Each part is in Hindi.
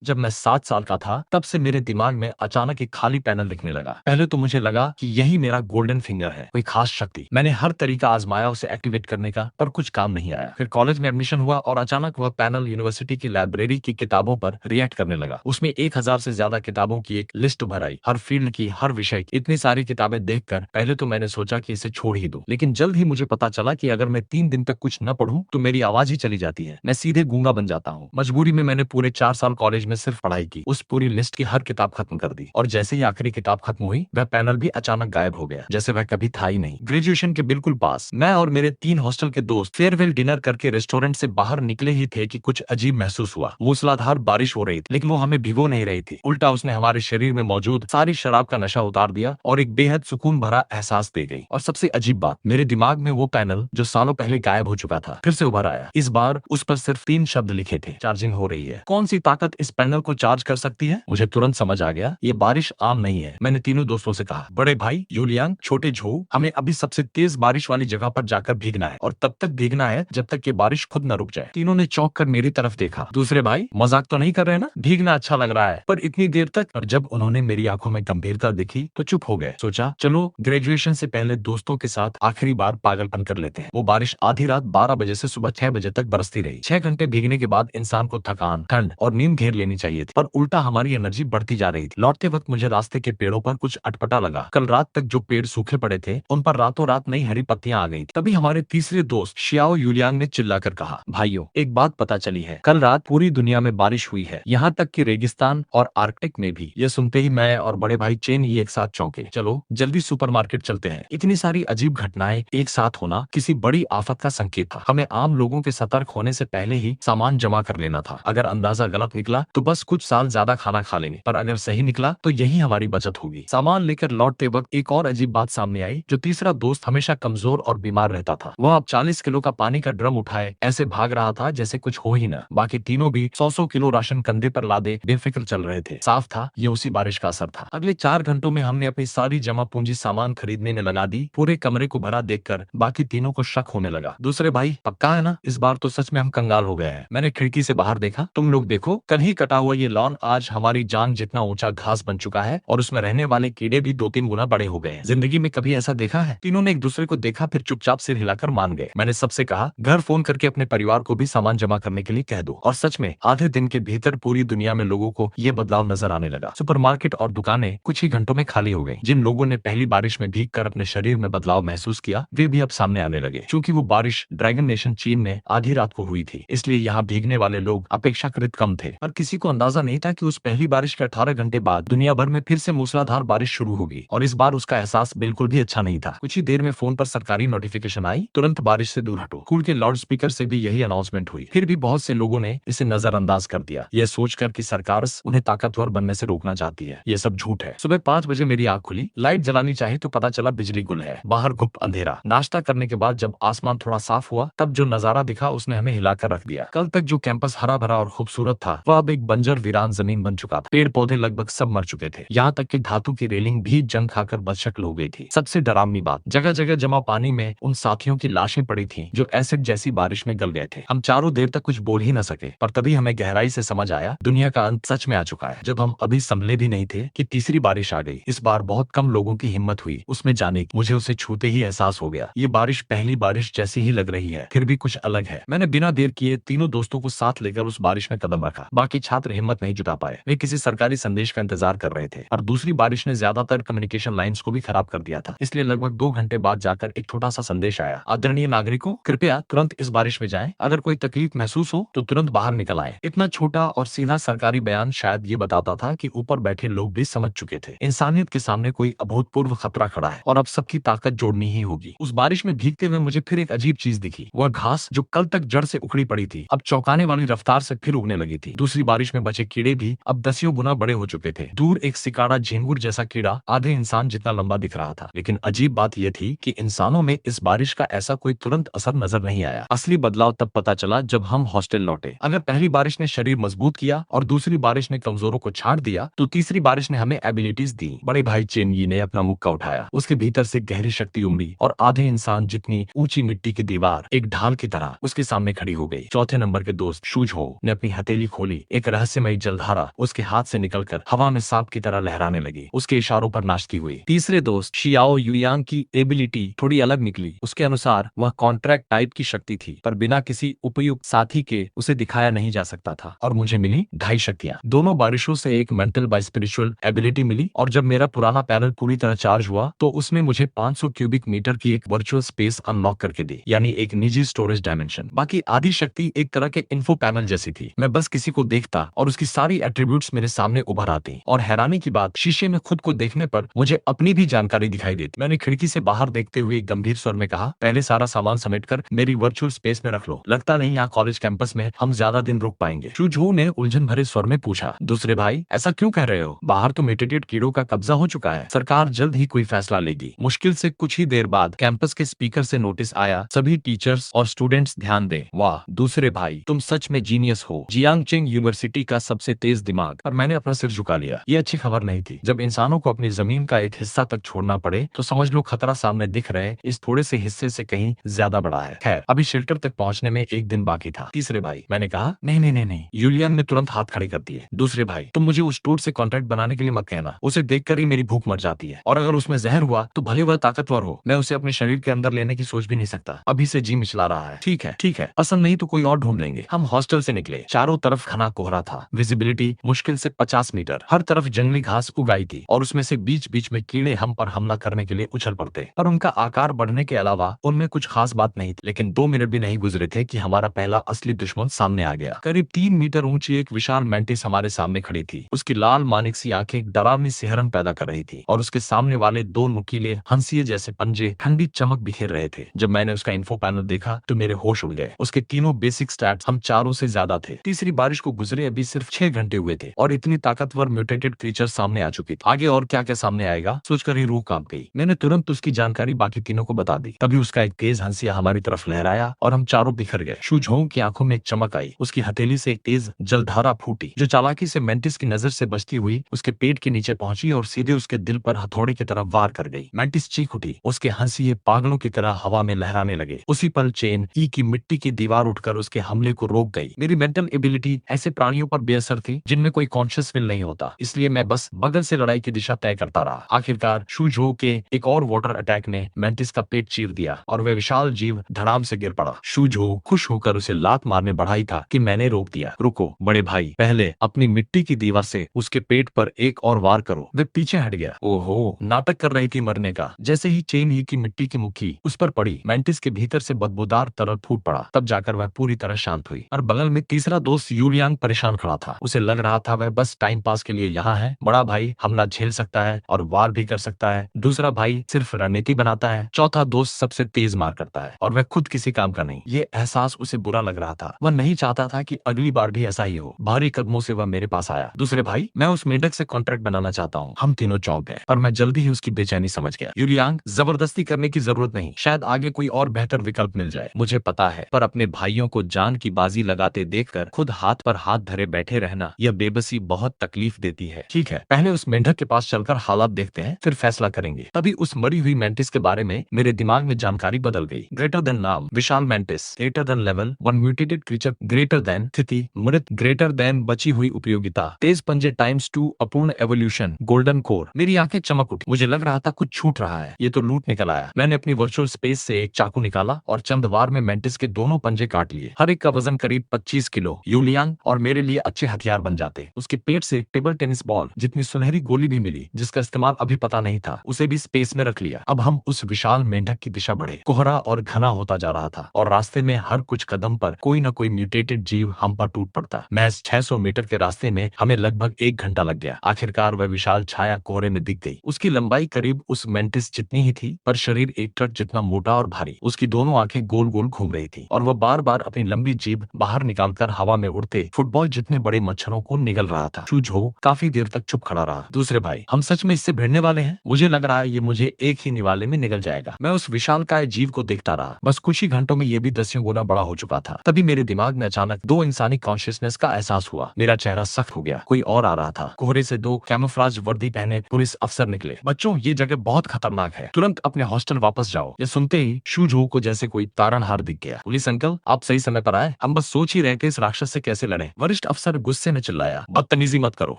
जब मैं 7 साल का था तब से मेरे दिमाग में अचानक एक खाली पैनल दिखने लगा। पहले तो मुझे लगा कि यही मेरा गोल्डन फिंगर है, कोई खास शक्ति। मैंने हर तरीका आजमाया उसे एक्टिवेट करने का, पर कुछ काम नहीं आया। फिर कॉलेज में एडमिशन हुआ और अचानक वह पैनल यूनिवर्सिटी की लाइब्रेरी की किताबों पर रिएक्ट करने लगा। उसमें 1000 से ज्यादा किताबों की एक लिस्ट भर आई, हर फील्ड की, हर विषय की। इतनी सारी किताबें देखकर पहले तो मैंने सोचा कि इसे छोड़ ही दूं, लेकिन जल्द ही मुझे पता चला कि अगर मैं 3 दिन तक कुछ न पढूं तो मेरी आवाज ही चली जाती है, मैं सीधे गूंगा बन जाता हूँ। मजबूरी में मैंने पूरे 4 साल कॉलेज में सिर्फ पढ़ाई की, उस पूरी लिस्ट की हर किताब खत्म कर दी, और जैसे ही आखिरी किताब खत्म हुई वह पैनल भी अचानक गायब हो गया, जैसे वह कभी था ही नहीं। ग्रेजुएशन के बिल्कुल पास मैं और मेरे 3 हॉस्टल के दोस्त फेयरवेल डिनर करके रेस्टोरेंट से बाहर निकले ही थे कि कुछ अजीब महसूस हुआ। मूसलाधार बारिश हो रही थी, लेकिन वो हमें भिगो नहीं रही थी। उल्टा उसने हमारे शरीर में मौजूद सारी शराब का नशा उतार दिया और एक बेहद सुकून भरा एहसास दे गई। और सबसे अजीब बात, मेरे दिमाग में वो पैनल जो सालों पहले गायब हो चुका था फिर से उभर आया। इस बार उस पर सिर्फ 3 शब्द लिखे थे, चार्जिंग हो रही है। कौन सी ताकत इस पैनल को चार्ज कर सकती है? मुझे तुरंत समझ आ गया, ये बारिश आम नहीं है। मैंने तीनों दोस्तों से कहा, बड़े भाई यूलियांग, छोटे झो, हमें अभी सबसे तेज बारिश वाली जगह पर जाकर भीगना है, और तब तक भीगना है जब तक ये बारिश खुद न रुक जाए। तीनों ने चौंक कर मेरी तरफ देखा। दूसरे भाई, मजाक तो नहीं कर रहे ना? भीगना अच्छा लग रहा है, पर इतनी देर तक? और जब उन्होंने मेरी आंखों में गंभीरता देखी तो चुप हो गए। सोचा चलो ग्रेजुएशन से पहले दोस्तों के साथ आखिरी बार पागलपन कर लेते हैं। वो बारिश आधी रात 12 बजे से सुबह 6 बजे तक बरसती रही। 6 घंटे भीगने के बाद इंसान को थकान, ठंड और नींद घेर लेनी चाहिए थी, पर उल्टा हमारी एनर्जी बढ़ती जा रही थी। लौटते वक्त मुझे रास्ते के पेड़ों पर कुछ अटपटा लगा। कल रात तक जो पेड़ सूखे पड़े थे उन पर रातों रात नई हरी पत्तियां आ गई थी। तभी हमारे तीसरे दोस्त शियाओ यूलियांग ने चिल्लाकर कहा, भाइयों, एक बात पता चली है, कल रात पूरी दुनिया में बारिश हुई है, यहाँ तक कि रेगिस्तान और आर्कटिक में भी। ये सुनते ही मैं और बड़े भाई चेन ही एक साथ चौंके। चलो जल्दी सुपरमार्केट चलते हैं। इतनी सारी अजीब घटनाएं एक साथ होना किसी बड़ी आफत का संकेत था। हमें आम लोगों के सतर्क होने से पहले ही सामान जमा कर लेना था। अगर अंदाजा गलत निकला तो बस कुछ साल ज्यादा खाना खा लेंगे, पर अगर सही निकला तो यही हमारी बचत होगी। सामान लेकर लौटते वक्त एक और अजीब बात सामने आई। जो तीसरा दोस्त हमेशा कमजोर और बीमार रहता था, वह अब 40 किलो का पानी का ड्रम उठाए ऐसे भाग रहा था जैसे कुछ हो ही न। बाकी तीनों भी 100 किलो राशन कंधे पर लादे बेफिक्र चल रहे थे। साफ था ये उसी बारिश का असर था। अगले 4 घंटों में हमने अपनी सारी जमा पूंजी सामान खरीदने में लगा दी। पूरे कमरे को भरा देखकर बाकी तीनों को शक होने लगा। दूसरे भाई, पक्का है ना? इस बार तो सच में हम कंगाल हो गए हैं। मैंने खिड़की से बाहर देखा। तुम लोग देखो, कल ही कटा हुआ ये लॉन आज हमारी जांग जितना ऊंचा घास बन चुका है, और उसमें रहने वाले कीड़े भी 2-3 गुना बड़े हो गए हैं। जिंदगी में कभी ऐसा देखा है? तीनों ने एक दूसरे को देखा, फिर चुपचाप सिर हिलाकर मान गए। मैंने सबसे कहा, घर फोन करके अपने परिवार को भी सामान जमा करने के लिए कह दो। और सच में आधे दिन के भीतर पूरी दुनिया में लोगों को ये बदलाव नजर आने लगा। सुपरमार्केट और दुकानें कुछ ही घंटों में खाली हो गई। जिन लोगों ने पहली बारिश में भीग कर अपने शरीर में बदलाव महसूस किया, वे भी अब सामने आने लगे। क्योंकि वो बारिश ड्रैगन नेशन चीन में आधी रात को हुई थी, इसलिए यहाँ भीगने वाले लोग अपेक्षाकृत कम थे। पर किसी को अंदाजा नहीं था कि उस पहली बारिश के 18 घंटे बाद दुनिया भर में फिर से मूसलाधार बारिश शुरू होगी, और इस बार उसका एहसास बिल्कुल भी अच्छा नहीं था। कुछ ही देर में फोन पर सरकारी नोटिफिकेशन आई, तुरंत बारिश से दूर हटो। स्कूल के लाउड स्पीकर से भी यही अनाउंसमेंट हुई। फिर भी बहुत से लोगों ने इसे नजरअंदाज कर दिया, यह सोचकर कि सरकार उन्हें ताकतवर बनने से रोकना चाहती है। ये सब झूठ है। सुबह 5 बजे मेरी आंख खुली, लाइट जलानी चाहिए तो पता चला बिजली गुल है, बाहर गुप्त अंधेरा। नाश्ता करने के बाद जब आसमान थोड़ा साफ हुआ, तब जो नजारा दिखा उसने हमें हिलाकर रख दिया। कल तक जो कैंपस हरा भरा और खूबसूरत था, वह अब एक बंजर वीरान जमीन बन चुका था। पेड़ पौधे लगभग सब मर चुके थे, यहाँ तक कि धातु की रेलिंग भी जंग खाकर बदशक्ल हो गई थी। सबसे डरावनी बात, जगह जगह जमा पानी में उन साथियों की लाशें पड़ी थी जो एसिड जैसी बारिश में गल गए थे। हम चारों देर तक कुछ बोल ही न सके, पर तभी हमें गहराई से समझ आया, दुनिया का अंत सच में आ चुका है। जब हम अभी संभले भी नहीं थे कि तीसरी बारिश आ गई। इस बार बहुत कम लोगों की हिम्मत हुई उसमें जाने की। मुझे उसे छूते ही एहसास हो गया, ये बारिश पहली बारिश जैसी ही लग रही है, फिर भी कुछ अलग है। मैंने बिना देर किए तीनों दोस्तों को साथ लेकर उस बारिश में कदम रखा। बाकी छात्र हिम्मत नहीं जुटा पाए, वे किसी सरकारी संदेश का इंतजार कर रहे थे, और दूसरी बारिश ने ज्यादातर कम्युनिकेशन लाइंस को भी खराब कर दिया था। इसलिए लगभग 2 घंटे बाद जाकर एक छोटा सा संदेश आया, आदरणीय नागरिकों, कृपया तुरंत इस बारिश में जाएं। अगर कोई तकलीफ महसूस हो तो तुरंत बाहर निकल आए। इतना छोटा और सीधा सरकारी बयान शायद ये बताता था कि ऊपर बैठे लोग भी समझ चुके थे, इंसानियत के सामने कोई अभूतपूर्व खतरा खड़ा है, और अब सबकी ताकत जोड़नी ही होगी। उस बारिश में भीगते हुए मुझे फिर एक अजीब चीज दिखी। वह घास जो कल तक जड़ से उखड़ी पड़ी थी, अब चौंकाने वाली रफ्तार से फिर उगने लगी थी। दूसरी बारिश में बचे कीड़े भी अब 10 गुना बड़े हो चुके थे। दूर एक सिकाड़ा झिंगुर जैसा कीड़ा आधे इंसान जितना लंबा दिख रहा था। लेकिन अजीब बात यह थी कि इंसानों में इस बारिश का ऐसा कोई तुरंत असर नजर नहीं आया। असली बदलाव तब पता चला जब हम हॉस्टल लौटे। अगर पहली बारिश ने शरीर मजबूत किया और दूसरी बारिश ने कमजोरों को छाट दिया, तो तीसरी बारिश ने हमें एबिलिटीज दी। बड़े भाई चेनयी ने अपना मुक्का उठाया, उसके भीतर से गहरी शक्ति उमड़ी, और आधे इंसान जितनी ऊंची मिट्टी की दीवार एक ढाल की तरह उसके सामने खड़ी हो गई। चौथे नंबर के दोस्त शूझो ने अपनी हथेली खोली, एक एक रहस्यमयी जलधारा उसके हाथ से निकलकर हवा में सांप की तरह लहराने लगी। उसके इशारों पर नाचती हुई। तीसरे दोस्त शियाओ युयांग की एबिलिटी थोड़ी अलग निकली। उसके अनुसार वह कॉन्ट्रैक्ट टाइप की शक्ति थी, पर बिना किसी उपयुक्त साथी के उसे दिखाया नहीं जा सकता था। और मुझे मिली ढाई शक्तियां। दोनों बारिशों से एक मेंटल बाय स्पिरिचुअल एबिलिटी मिली, और जब मेरा पुराना पैनल पूरी तरह चार्ज हुआ तो उसने मुझे 500 क्यूबिक मीटर की एक वर्चुअल स्पेस अनलॉक करके दी, यानी एक निजी स्टोरेज डायमेंशन। बाकी आधी शक्ति एक तरह के इन्फो पैनल जैसी थी। मैं बस किसी को देखता और उसकी सारी एट्रीब्यूट्स मेरे सामने उभर आती, और हैरानी की बात, शीशे में खुद को देखने पर मुझे अपनी भी जानकारी दिखाई देती। मैंने खिड़की से बाहर देखते हुए गंभीर स्वर में कहा, पहले सारा सामान समेटकर मेरी वर्चुअल स्पेस में रख लो। लगता नहीं यहाँ कॉलेज कैंपस में हम ज्यादा दिन रुक पाएंगे। शुझू ने उलझन भरे स्वर में पूछा, दूसरे भाई ऐसा क्यों कह रहे हो? बाहर तो म्यूटेटेड कीड़ों का कब्जा हो चुका है। सरकार जल्द ही कोई फैसला लेगी। मुश्किल से कुछ ही देर बाद कैंपस के स्पीकर से नोटिस आया, सभी टीचर्स और स्टूडेंट्स ध्यान दें। वाह दूसरे भाई, तुम सच में जीनियस हो। जियांगचिंग यूनिवर्सिटी का सबसे तेज दिमाग। और मैंने अपना सिर झुका लिया। ये अच्छी खबर नहीं थी। जब इंसानों को अपनी जमीन का एक हिस्सा तक छोड़ना पड़े तो समझ लो खतरा सामने दिख रहे इस थोड़े से हिस्से से कहीं ज्यादा बड़ा है। खैर, अभी शेल्टर तक पहुंचने में एक दिन बाकी था। तीसरे भाई, मैंने कहा, नहीं नहीं नहीं नहीं। यूलियन ने तुरंत हाथ खड़े कर दिए। दूसरे भाई, तुम मुझे उस टूट से कॉन्ट्रैक्ट बनाने के लिए मत कहना। उसे देखकर ही मेरी भूख मर जाती है, और अगर उसमें जहर हुआ तो भले वह ताकतवर हो, मैं उसे अपने शरीर के अंदर लेने की सोच भी नहीं सकता। अभी से जी मिचला रहा है। ठीक है ठीक है, पसंद नहीं तो कोई और ढूंढ लेंगे। हम हॉस्टल से निकले। चारों तरफ घना कोहरा था। विजिबिलिटी मुश्किल से 50 मीटर। हर तरफ जंगली घास उगाई थी, और उसमें से बीच बीच में कीड़े हम पर हमला करने के लिए उछल पड़ते। पर उनका आकार बढ़ने के अलावा उनमें कुछ खास बात नहीं थी। लेकिन 2 मिनट भी नहीं गुजरे थे कि हमारा पहला असली दुश्मन सामने आ गया। करीब 3 मीटर ऊंची एक विशाल मेंटिस हमारे सामने खड़ी थी। उसकी लाल मानिक सी आंखें डरावनी सिहरन पैदा कर रही थी, और उसके सामने वाले 2 नुकीले हंसिए जैसे पंजे ठंडी चमक बिखेर रहे थे। जब मैंने उसका इन्फो पैनल देखा तो मेरे होश उड़ गए। उसके तीनों बेसिक स्टैट्स हम चारों से ज्यादा थे। तीसरी बारिश को गुजरे अभी सिर्फ 6 घंटे हुए थे, और इतनी ताकतवर म्यूटेटेड क्रीचर सामने आ चुकी थी। आगे और क्या क्या सामने आएगा सोचकर ही रूह कांप गई। मैंने तुरंत उसकी जानकारी बाकी तीनों को बता दी। तभी उसका एक तेज हंसिया हमारी तरफ लहराया और हम चारों बिखर गए। शुझोंग की आंखों में एक चमक आई। उसकी हथेली से एक तेज जलधारा फूटी, जो चालाकी से मेंटिस की नजर से बचती हुई उसके पेट के नीचे पहुंची और सीधे उसके दिल पर हथौड़े की तरफ वार कर गई। मेंटिस चीख उठी। उसके हंसिए पागलों की तरह हवा में लहराने लगे। उसी पल चेन ई की मिट्टी की दीवार उठकर उसके हमले को रोक गई। मेरी मेंटल एबिलिटी ऐसे प्राणियों पर बेअसर थी जिनमें कोई कॉन्शियस विल नहीं होता, इसलिए मैं बस बगल से लड़ाई की दिशा तय करता रहा। आखिरकार शुझो के एक और वाटर अटैक ने मेंटिस का पेट चीर दिया, और वह विशाल जीव धड़ाम से गिर पड़ा। शुझो खुश होकर उसे लात मारने बढ़ा ही था कि मैंने रोक दिया। रुको बड़े भाई, पहले अपनी मिट्टी की दीवार से उसके पेट पर एक और वार करो। वह पीछे हट गया। ओहो, नाटक कर रही थी मरने का। जैसे ही चेन ही की मिट्टी की मुट्ठी उस पर पड़ी, मेंटिस के भीतर से बदबूदार तरल फूट पड़ा। तब जाकर वह पूरी तरह शांत हुई। और बगल में तीसरा दोस्त यूलियांग परेशान खड़ा था। उसे लग रहा था वह बस टाइम पास के लिए यहाँ है। बड़ा भाई हमला झेल सकता है और वार भी कर सकता है। दूसरा भाई सिर्फ रणनीति बनाता है। चौथा दोस्त सबसे तेज मार करता है, और वह खुद किसी काम का नहीं। ये एहसास उसे बुरा लग रहा था। वह नहीं चाहता था कि अगली बार भी ऐसा ही हो। भारी कदमों से वह मेरे पास आया। दूसरे भाई, मैं उस मेंढक से कॉन्ट्रैक्ट बनाना चाहता हूँ। हम तीनों चौंक गए, पर मैं जल्दी ही उसकी बेचैनी समझ गया। यूलियांग, जबरदस्ती करने की जरूरत नहीं। शायद आगे कोई और बेहतर विकल्प मिल जाए। मुझे पता है, पर अपने भाइयों को जान की बाजी लगाते देखकर खुद हाथ पर हाथ धरे बैठे रहना, यह बेबसी बहुत तकलीफ देती है। ठीक है, पहले उस मेंढक के पास चलकर हालात देखते हैं, फिर फैसला करेंगे। तभी उस मरी हुई मेंटिस के बारे में मेरे दिमाग में जानकारी बदल गई। ग्रेटर देन नाम विशाल mantis, greater than level 1 mutated creature, greater than स्थिति मृत, ग्रेटर देन बची हुई उपयोगिता, तेज पंजे ×2 अपूर्ण एवोल्यूशन, गोल्डन कोर। मेरी आंखें चमक उठी। मुझे लग रहा था कुछ छूट रहा है। ये तो लूट निकल आया। मैंने अपनी वर्चुअल स्पेस से एक चाकू निकाला और चंद वार में मेंटिस के दोनों पंजे काट लिए। हर एक का वजन करीब 25 किलो। यूलियांग और मेरे लिए अच्छे हथियार बन जाते। उसके पेट से टेबल टेनिस बॉल जितनी सुनहरी गोली भी मिली, जिसका इस्तेमाल अभी पता नहीं था। उसे भी स्पेस में रख लिया। अब हम उस विशाल मेंढक की दिशा बढ़े। कोहरा और घना होता जा रहा था, और रास्ते में हर कुछ कदम पर कोई न कोई म्यूटेटेड जीव हम पर टूट पड़ता। महज 600 मीटर के रास्ते में हमें लगभग 1 घंटा लग गया। आखिरकार वह विशाल छाया कोहरे में दिख गई। उसकी लंबाई करीब उस मेंटिस जितनी ही थी, पर शरीर एक ट्रक जितना मोटा और भारी। उसकी दोनों आंखें गोल गोल घूम रही थी, और वह बार बार अपनी लंबी जीभ बाहर निकालकर हवा में उड़ते फुटबॉल जितने बड़े मच्छरों को निगल रहा था। शुझो काफी देर तक चुप खड़ा रहा। दूसरे भाई, हम सच में इससे भिड़ने वाले हैं? मुझे लग रहा है ये मुझे एक ही निवाले में निगल जाएगा। मैं उस विशालकाय जीव को देखता रहा। बस कुछ ही घंटों में ये भी 10 गुना बड़ा हो चुका था। तभी मेरे दिमाग में अचानक 2 इंसानी कॉन्शियसनेस का एहसास हुआ। मेरा चेहरा सख्त हो गया। कोई और आ रहा था। कोहरे से 2 कैमोफ्लेज वर्दी पहने पुलिस अफसर निकले। बच्चों, ये जगह बहुत खतरनाक है। तुरंत अपने हॉस्टल वापस जाओ। ये सुनते ही शुझो को जैसे कोई तारनहार दिख गया। पुलिस अंकल, आप सही समय पर आए। हम बस सोच ही रहे थे इस राक्षस से कैसे लड़ें। वरिष्ठ वरिष्ठ अफसर गुस्से में चिल्लाया, बदतमीजी मत करो,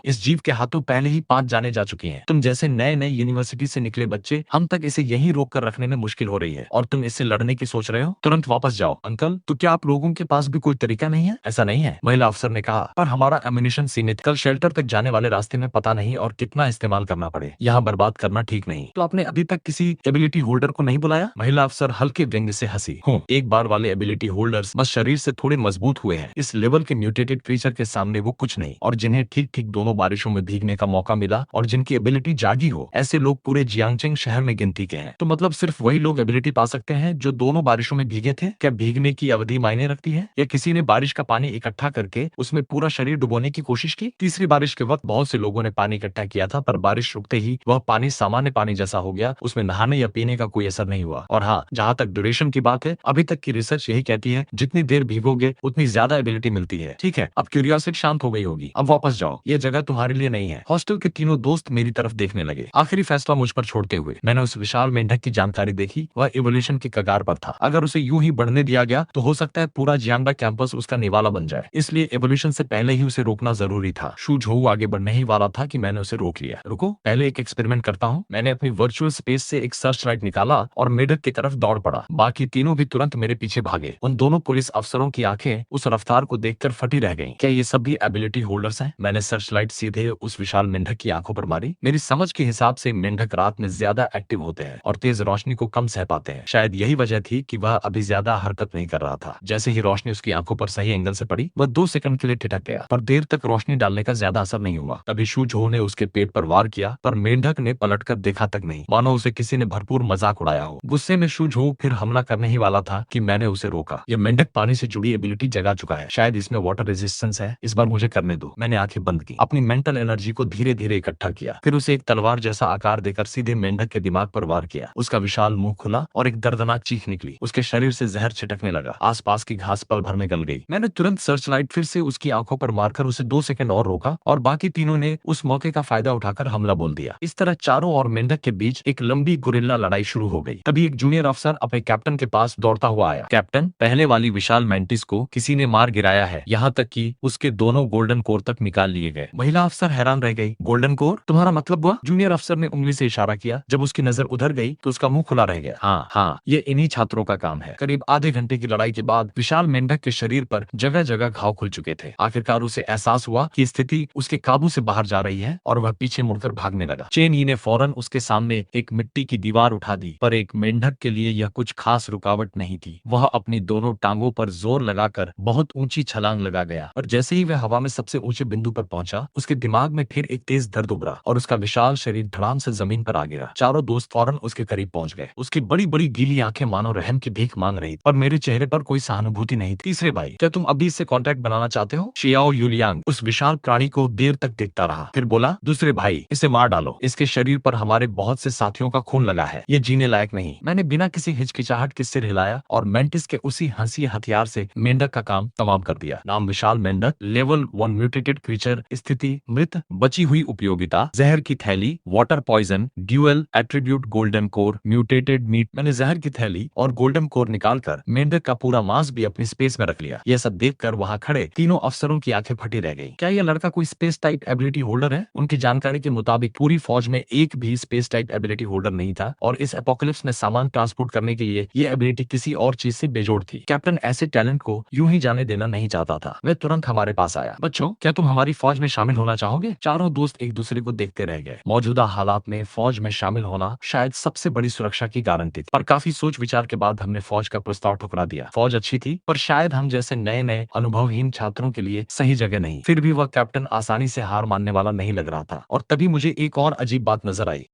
इस जीव के हाथों पहले ही 5 जाने जा चुकी हैं। तुम जैसे नए नए यूनिवर्सिटी से निकले बच्चे, हम तक इसे यहीं रोक कर रखने में मुश्किल हो रही है और तुम इससे लड़ने की सोच रहे हो। तुरंत वापस जाओ। अंकल, तो क्या आप लोगों के पास भी कोई तरीका नहीं है? ऐसा नहीं है, महिला अफसर ने कहा, पर हमारा एम्युनिशन सीमित, कल शेल्टर तक जाने वाले रास्ते में पता नहीं और कितना इस्तेमाल करना पड़े, यहाँ बर्बाद करना ठीक नहीं। तो आपने अभी तक किसी एबिलिटी होल्डर को नहीं बुलाया? महिला अफसर हल्के व्यंग्य से हंसी। एक बार वाले एबिलिटी होल्डर्स बस शरीर से थोड़े मजबूत हुए हैं, इस लेवल के म्यूटेटेड क्रीचर के सामने वो कुछ नहीं। और जिन्हें ठीक ठीक दोनों बारिशों में भीगने का मौका मिला और जिनकी एबिलिटी जागी हो, ऐसे लोग पूरे जियांगचेंग शहर में गिनती के हैं। तो मतलब सिर्फ वही लोग एबिलिटी पा सकते हैं जो दोनों बारिशों में भीगे थे? क्या भीगने की अवधि मायने रखती है, या किसी ने बारिश का पानी इकट्ठा करके उसमें पूरा शरीर डुबोने की कोशिश की? तीसरी बारिश के वक्त बहुत से लोगों ने पानी इकट्ठा किया था, पर बारिश रुकते ही वह पानी सामान्य पानी जैसा हो गया, उसमें नहाने या पीने का कोई असर नहीं हुआ। और हाँ, जहाँ तक ड्यूरेशन की बात है, अभी तक की रिसर्च यही कहती है जितनी देर भीगोगे उतनी ज्यादा एबिलिटी मिलती है। ठीक है, अब क्यूरियोसिटी शांत हो गई होगी, अब वापस जाओ, ये जगह तुम्हारे लिए नहीं है। हॉस्टल के तीनों दोस्त मेरी तरफ देखने लगे। आखिरी फैसला मुझ पर छोड़ते हुए मैंने उस विशाल मेंढक की जानकारी देखी। वह इवोल्यूशन की कगार पर था। अगर उसे यूं ही बढ़ने दिया गया तो हो सकता है पूरा जियांगडा कैंपस उसका निवाला बन जाए। इसलिए इवोल्यूशन से पहले ही उसे रोकना जरूरी था। शू झोऊ आगे बढ़ने ही वाला था कि मैंने उसे रोक लिया। रुको, पहले एक एक्सपेरिमेंट करता हूँ। मैंने अपनी वर्चुअल स्पेस से एक सर्च लाइट निकाला और मेढक की तरफ दौड़ पड़ा। बाकी तीनों भी तुरंत मेरे पीछे भागे। उन दोनों पुलिस अफसरों की आंखें उस रफ्तार को देखकर फटी रह गईं। क्या ये सब भी एबिलिटी होल्डर्स हैं? मैंने सर्च लाइट सीधे उस विशाल मेंढक की आंखों पर मारी। मेरी समझ के हिसाब से मेंढक रात में ज्यादा एक्टिव होते हैं और तेज रोशनी को कम सह पाते हैं। शायद यही वजह थी कि वह अभी ज्यादा हरकत नहीं कर रहा था। जैसे ही रोशनी उसकी आंखों पर सही एंगल से पड़ी, वह 2 सेकंड के लिए ठिठक गया, पर देर तक रोशनी डालने का ज्यादा असर नहीं हुआ। तभी शू झोऊ ने उसके पेट पर वार किया, पर मेंढक ने पलटकर देखा तक नहीं, मानो उसे किसी ने भरपूर मजाक उड़ाया हो। गुस्से में शू झोऊ फिर हमला करने ही वाला था कि मैंने उसे रोका। यह मेंढक पानी से जुड़ी एबिलिटी जगा चुका है, शायद इसमें वाटर रेजिस्टेंस है। इस बार मुझे करने दो। मैंने आंखें बंद की, अपनी मेंटल एनर्जी को धीरे धीरे इकट्ठा किया, फिर उसे एक तलवार जैसा आकार देकर सीधे मेंढक के दिमाग पर वार किया। उसका विशाल मुंह खुला और एक दर्दनाक चीख निकली। उसके शरीर से जहर छिटकने लगा। आसपास की घास पल भर में गल गई। मैंने तुरंत सर्च लाइट फिर से उसकी आंखों पर मारकर उसे 2 सेकंड और रोका और बाकी तीनों ने उस मौके का फायदा उठाकर हमला बोल दिया। इस तरह चारों और मेंढक के बीच एक लंबी गुरिल्ला लड़ाई शुरू हो गई। तभी एक जूनियर अफसर अपने कैप्टन के पास दौड़ता हुआ आया। कैप्टन, पहले वाली विशाल मेंटिस को किसी ने मार गिराया है, यहाँ तक कि उसके दोनों गोल्डन कोर तक निकाल लिए गए। महिला अफसर हैरान रह गई। Golden core? तुम्हारा मतलब हुआ? जूनियर अफसर ने उंगली से इशारा किया। जब उसकी नजर उधर गई तो उसका मुंह खुला रह गया। हाँ, ये इन्हीं छात्रों का काम है। करीब आधे घंटे की लड़ाई के बाद विशाल मेंढक के शरीर पर जगह जगह घाव खुल चुके थे। आखिरकार उसे एहसास हुआ कि स्थिति उसके काबू से बाहर जा रही है और वह पीछे मुड़कर भागने लगा। चेन यी ने फौरन उसके सामने एक मिट्टी की दीवार उठा दी, पर एक मेंढक के लिए यह कुछ खास रुकावट नहीं थी। वह अपनी दोनों टांगों पर जोर लगाकर बहुत ऊंची छलांग लगा गया और जैसे ही वह हवा में सबसे ऊंचे बिंदु पर पहुंचा, उसके दिमाग में फिर एक तेज दर्द उभरा और उसका विशाल शरीर धड़ाम से जमीन पर आ गिरा। चारों दोस्त फौरन उसके करीब पहुंच गए। उसकी बड़ी बड़ी गीली आंखें मानो रहम की भीख मांग रही थी, पर मेरे चेहरे पर कोई सहानुभूति नहीं थी। तीसरे भाई, क्या तुम अभी इससे कांटेक्ट बनाना चाहते हो? शियाओ यूलियांग उस विशाल प्राणी को देर तक देखता रहा, फिर बोला, दूसरे भाई, इसे मार डालो। इसके शरीर पर हमारे बहुत से साथियों का खून लगा है, ये जीने लायक नहीं। मैंने बिना किसी हिचकिचाहट के सिर हिलाया और मेंटिस के उसी हंसी हथियार से मेंढक का काम तमाम कर दिया। नाम विशाल मेंढक, लेवल 1 म्यूटेटेड क्रीचर, स्थिति मृत, बची हुई उपयोगिता जहर की थैली, water poison, dual attribute golden core, mutated meat. मैंने जहर की थैली और गोल्डन कोर निकालकर मेंढक का पूरा मांस भी अपनी स्पेस में रख लिया। यह सब देखकर वहां खड़े तीनों अफसरों की आंखें फटी रह गई। क्या यह लड़का कोई स्पेस टाइप एबिलिटी होल्डर है? उनकी जानकारी के मुताबिक पूरी फौज में एक भी स्पेस टाइप एबिलिटी होल्डर नहीं था और इस एपोकलिप्स में सामान ट्रांसपोर्ट करने के लिए ये एबिलिटी किसी और चीज से बेजोड़ थी। कैप्टन ऐसे टैलेंट को यूं ही जाने देना नहीं चाहता था। वह तुरंत हमारे पास आया। बच्चों, क्या तुम हमारी फौज में शामिल होना चाहोगे? चारों दोस्त एक दूसरे को देखते रह गए। मौजूदा हालात में फौज में शामिल होना शायद सबसे बड़ी सुरक्षा की गारंटी थी, पर काफी सोच विचार के बाद हमने फौज का प्रस्ताव ठुकरा दिया। फौज अच्छी थी, पर शायद हम जैसे नए नए अनुभवहीन छात्रों के लिए सही जगह नहीं। फिर भी वह कैप्टन आसानी से हार मानने वाला नहीं लग रहा था और तभी मुझे एक और अजीब बात नजर आई।